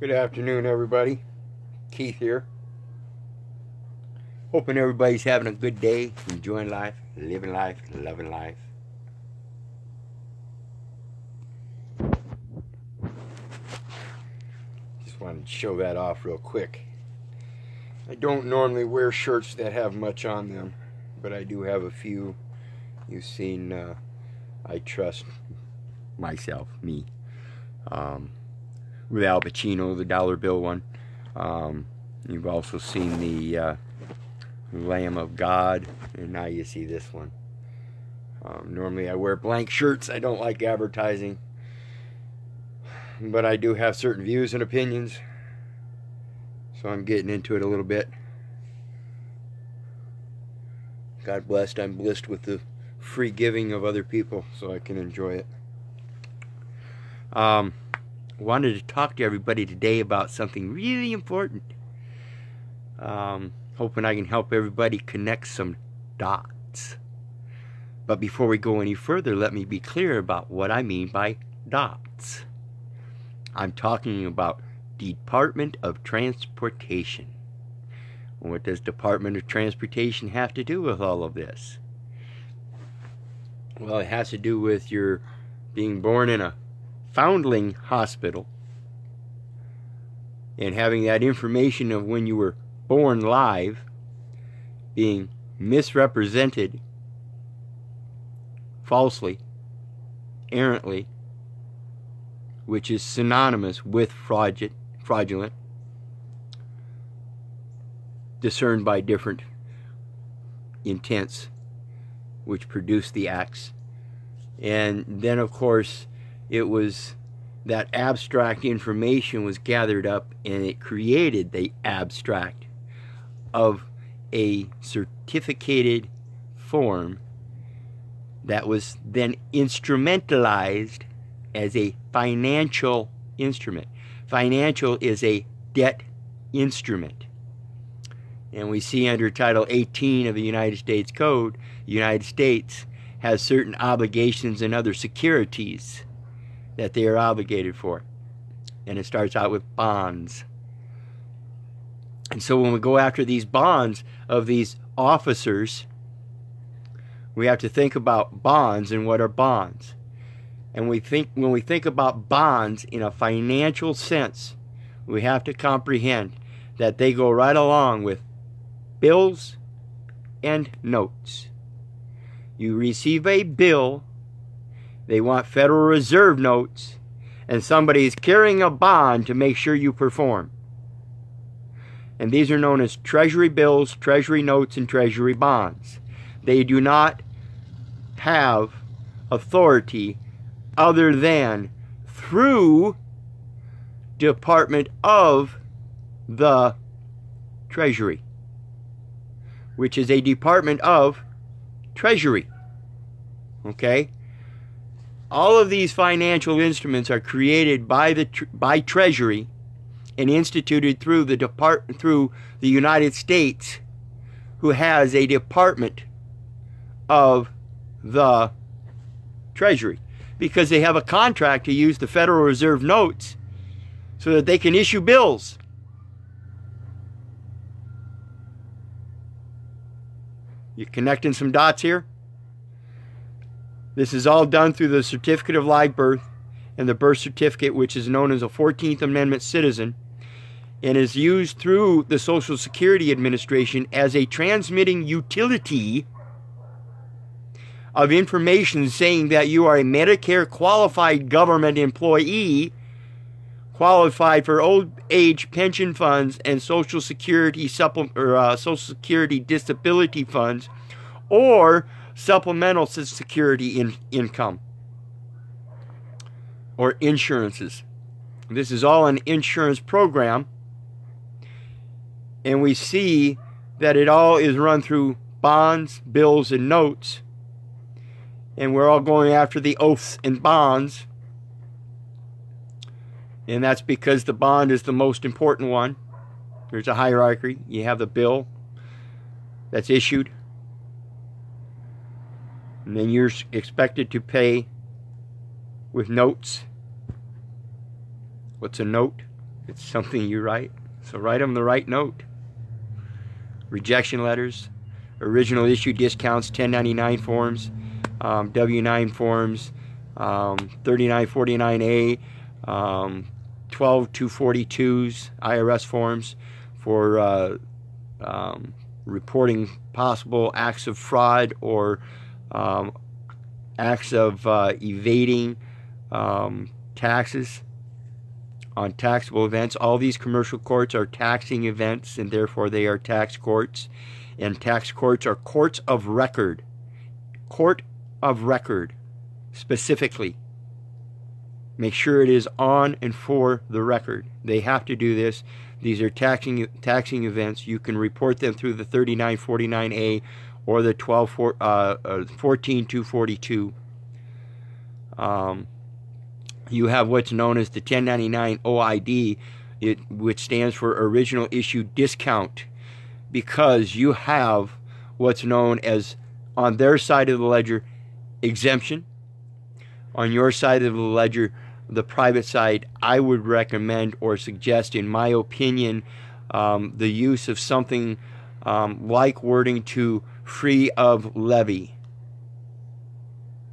Good afternoon, everybody. Keith here. Hoping everybody's having a good day, enjoying life, living life, loving life. Just wanted to show that off real quick. I don't normally wear shirts that have much on them, but I do have a few. You've seen I Trust Myself, me. With Al Pacino, the dollar bill one. You've also seen the Lamb of God, and now you see this one. Normally I wear blank shirts. I don't like advertising, but I do have certain views and opinions, so I'm getting into it a little bit. God blessed, I'm blessed with the free giving of other people, so I can enjoy it. Wanted to talk to everybody today about something really important. Hoping I can help everybody connect some dots. But before we go any further, let me be clear about what I mean by dots. I'm talking about Department of Transportation. What does Department of Transportation have to do with all of this? Well, it has to do with your being born in a foundling hospital and having that information of when you were born live being misrepresented falsely, errantly, which is synonymous with fraudulent, discerned by different intents which produce the acts. And then of course it was that abstract information was gathered up, and it created the abstract of a certificated form that was then instrumentalized as a financial instrument. Financial is a debt instrument. And we see under Title 18 of the United States Code, the United States has certain obligations and other securities that they are obligated for. And it starts out with bonds. And so when we go after these bonds of these officers, we have to think about bonds and what are bonds. And when we think about bonds in a financial sense, we have to comprehend that they go right along with bills and notes. You receive a bill, they want Federal Reserve notes, and somebody's carrying a bond to make sure you perform. And these are known as Treasury bills, Treasury notes, and Treasury bonds. They do not have authority other than through Department of the Treasury, which is a Department of Treasury. Okay? All of these financial instruments are created by Treasury and instituted through the United States, who has a Department of the Treasury, because they have a contract to use the Federal Reserve notes so that they can issue bills. You connecting some dots here? This is all done through the Certificate of Live Birth and the birth certificate, which is known as a 14th Amendment citizen, and is used through the Social Security Administration as a transmitting utility of information saying that you are a Medicare qualified government employee, qualified for old age pension funds and Social Security Social Security disability funds, or supplemental security income or insurances. This is all an insurance program, and we see that it all is run through bonds, bills, and notes, and we're all going after the oaths and bonds, and that's because the bond is the most important one. There's a hierarchy. You have the bill that's issued, and then you're expected to pay with notes. What's a note? It's something you write. So write them the right note. Rejection letters, original issue discounts, 1099 forms, W-9 forms, 3949A, 12242s, IRS forms for reporting possible acts of fraud or acts of evading taxes on taxable events. All these commercial courts are taxing events, and therefore they are tax courts. And tax courts are courts of record. Court of record, specifically. Make sure it is on and for the record. They have to do this. These are taxing events. You can report them through the 3949A or the 14242. You have what's known as the 1099 OID, which stands for Original Issue Discount, because you have what's known as, on their side of the ledger, exemption. On your side of the ledger, the private side, I would recommend or suggest, in my opinion, the use of something like wording to free of levy.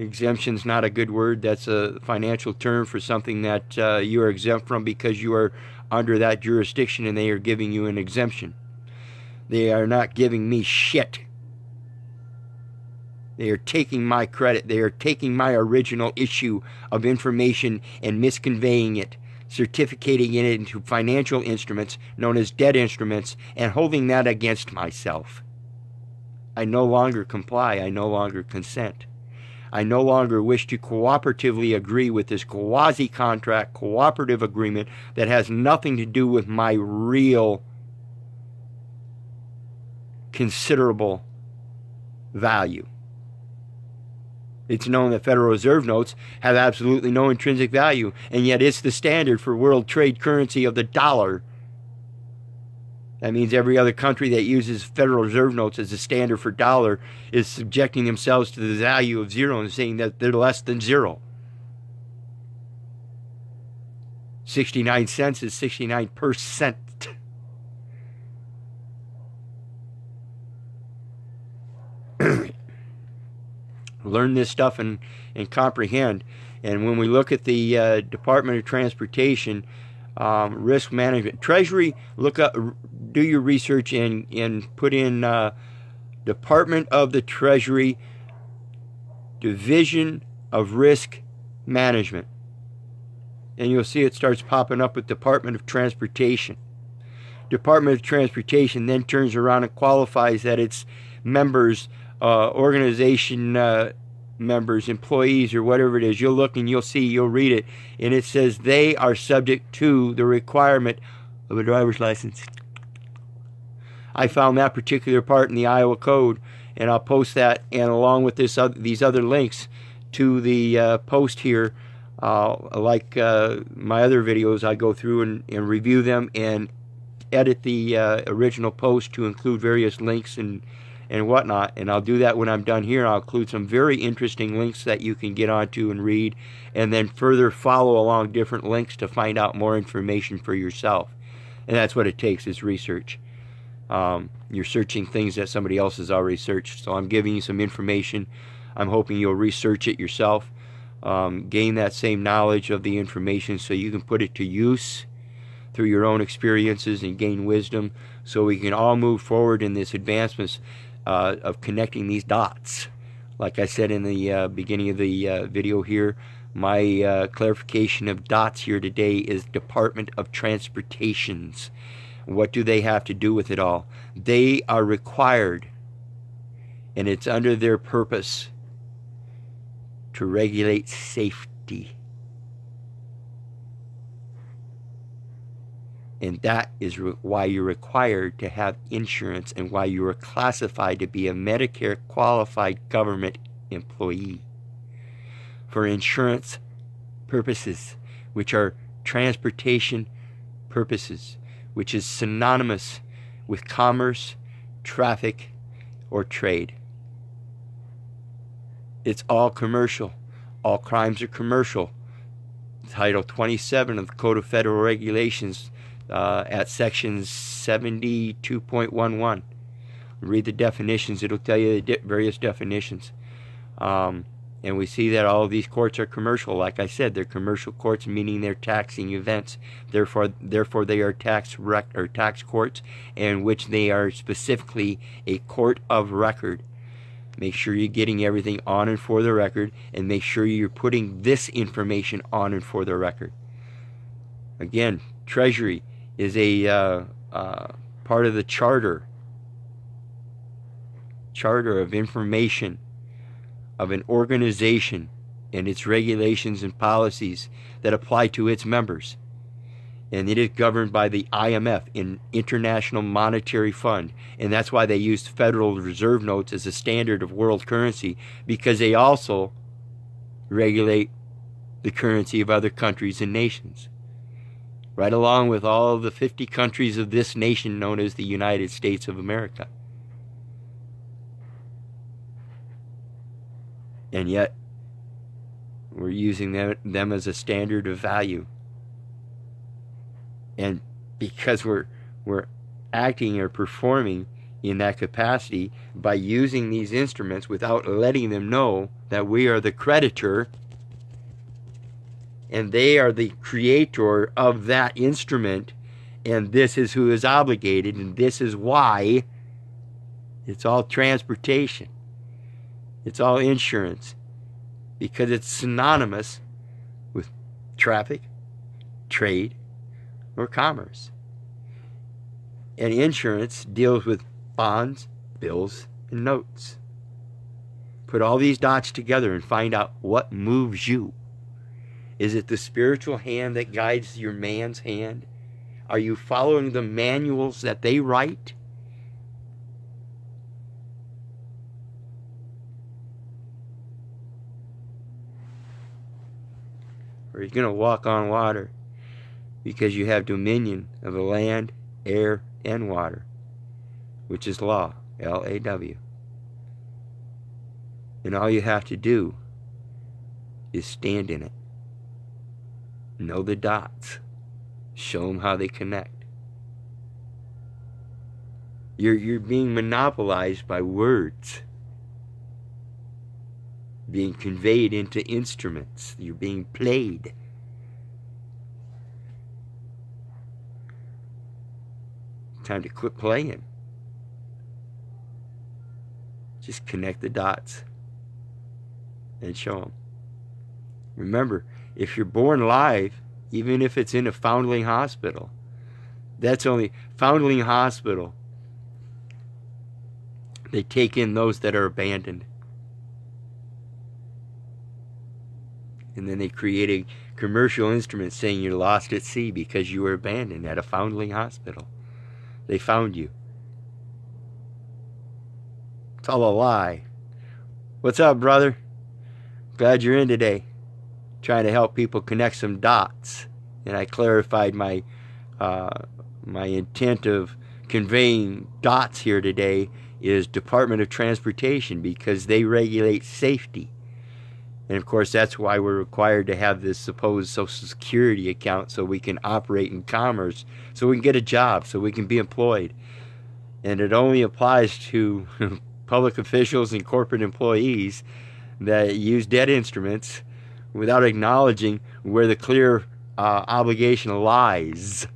Exemption's not a good word. That's a financial term for something that you are exempt from because you are under that jurisdiction and they are giving you an exemption. They are not giving me shit. They are taking my credit. They are taking my original issue of information and misconveying it, certificating it into financial instruments known as debt instruments, and holding that against myself. I no longer comply. I no longer consent. I no longer wish to cooperatively agree with this quasi-contract cooperative agreement that has nothing to do with my real considerable value. It's known that Federal Reserve notes have absolutely no intrinsic value, and yet it's the standard for world trade currency of the dollar. That means every other country that uses Federal Reserve notes as a standard for dollar is subjecting themselves to the value of zero and saying that they're less than zero. 69 cents is 69%. Learn this stuff and comprehend. And when we look at the Department of Transportation, risk management, Treasury, look up, do your research and put in Department of the Treasury, Division of Risk Management, and you'll see it starts popping up with Department of Transportation. Department of Transportation then turns around and qualifies that its members, organization members, employees, or whatever it is. You'll look and you'll see, you'll read it, and it says they are subject to the requirement of a driver's license. I found that particular part in the Iowa Code, and I'll post that, and along with these other links to the post here, like my other videos, I go through and review them and edit the original post to include various links and whatnot, and I'll do that when I'm done here. I'll include some very interesting links that you can get onto and read, and then further follow along different links to find out more information for yourself. And that's what it takes, is research. You're searching things that somebody else has already searched, so I'm giving you some information. I'm hoping you'll research it yourself, gain that same knowledge of the information so you can put it to use through your own experiences and gain wisdom, so we can all move forward in this advancements of connecting these dots. Like I said in the beginning of the video here, my clarification of dots here today is Department of Transportations. What do they have to do with it all? They are required, and it's under their purpose, to regulate safety. And that is why you're required to have insurance, and why you are classified to be a Medicare qualified government employee for insurance purposes, which are transportation purposes, which is synonymous with commerce, traffic, or trade. It's all commercial. All crimes are commercial. Title 27 of the Code of Federal Regulations at section 72.11. Read the definitions. It'll tell you the various definitions. And we see that all of these courts are commercial. Like I said, they're commercial courts, meaning they're taxing events. Therefore they are tax courts, in which they are specifically a court of record. Make sure you're getting everything on and for the record, and make sure you're putting this information on and for the record. Again, Treasury is a part of the charter of information of an organization and its regulations and policies that apply to its members. And it is governed by the IMF, in International Monetary Fund. And that's why they used Federal Reserve notes as a standard of world currency, because they also regulate the currency of other countries and nations, right along with all of the 50 countries of this nation known as the United States of America. And yet, we're using them as a standard of value. And because we're acting or performing in that capacity by using these instruments without letting them know that we are the creditor and they are the creator of that instrument, and this is who is obligated, and this is why. It's all transportation. It's all insurance, because it's synonymous with traffic, trade, or commerce. And insurance deals with bonds, bills, and notes. Put all these dots together and find out what moves you. Is it the spiritual hand that guides your man's hand? Are you following the manuals that they write? Or are you going to walk on water because you have dominion of the land, air, and water, which is law, L-A-W. And all you have to do is stand in it. Know the dots. Show them how they connect. You're being monopolized by words, being conveyed into instruments. You're being played. Time to quit playing. Just connect the dots and show them. Remember, if you're born live, even if it's in a foundling hospital, that's only foundling hospital. They take in those that are abandoned. And then they create a commercial instrument saying you're lost at sea because you were abandoned at a foundling hospital. They found you. It's all a lie. What's up, brother? Glad you're in today. Trying to help people connect some dots. And I clarified my intent of conveying dots here today is Department of Transportation, because they regulate safety. And of course, that's why we're required to have this supposed Social Security account, so we can operate in commerce, so we can get a job, so we can be employed. And it only applies to public officials and corporate employees that use debt instruments without acknowledging where the clear obligation lies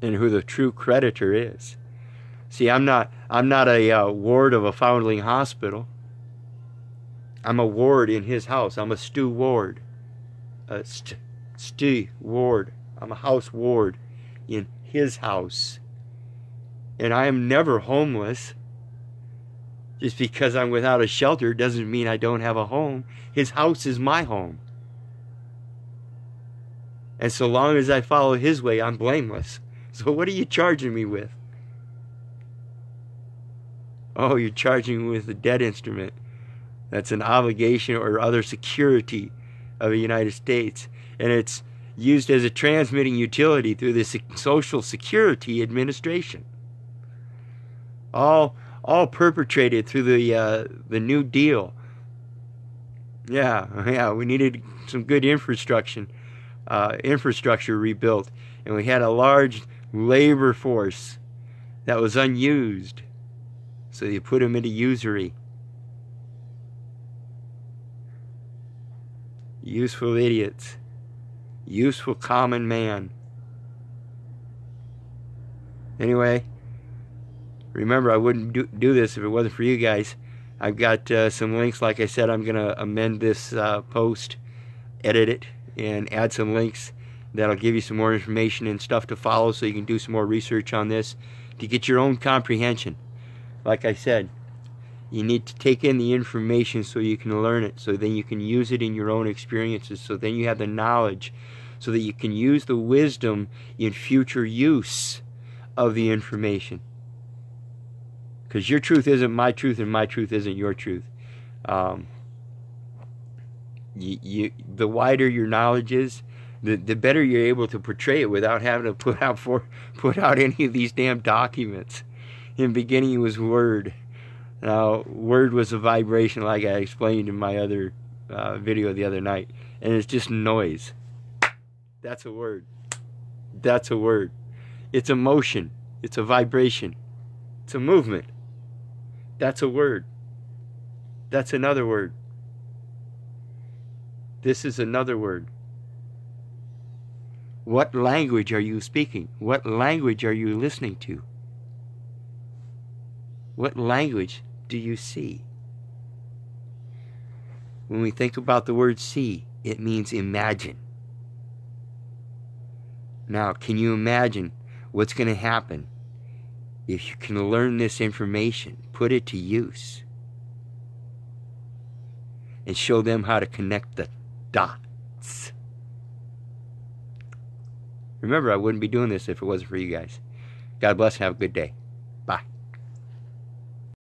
and who the true creditor is. See, I'm not a ward of a foundling hospital. I'm a ward in his house. I'm a Stu Ward. Stu Ward. I'm a house ward in his house. And I am never homeless. Just because I'm without a shelter doesn't mean I don't have a home. His house is my home. And so long as I follow his way, I'm blameless. So what are you charging me with? Oh, you're charging me with a debt instrument. That's an obligation or other security of the United States. And it's used as a transmitting utility through the Social Security Administration. All perpetrated through the New Deal. Yeah, we needed some good infrastructure infrastructure rebuilt, and we had a large labor force that was unused. So you put them into usury. Useful idiots. Useful common man. Anyway, remember, I wouldn't do this if it wasn't for you guys. I've got some links. Like I said, I'm going to amend this post, edit it, and add some links that'll give you some more information and stuff to follow, so you can do some more research on this to get your own comprehension. Like I said, you need to take in the information so you can learn it, so then you can use it in your own experiences, so then you have the knowledge, so that you can use the wisdom in future use of the information. Because your truth isn't my truth, and my truth isn't your truth. The wider your knowledge is, the better you're able to portray it without having to put out any of these damn documents. In the beginning, it was word. Now, word was a vibration, like I explained in my other video the other night, and it's just noise. That's a word. That's a word. It's a motion. It's a vibration. It's a movement. That's a word. That's another word. This is another word. What language are you speaking? What language are you listening to? What language do you see? When we think about the word see, it means imagine. Now, can you imagine what's going to happen if you can learn this information, put it to use, and show them how to connect the dots? Remember, I wouldn't be doing this if it wasn't for you guys. God bless and have a good day.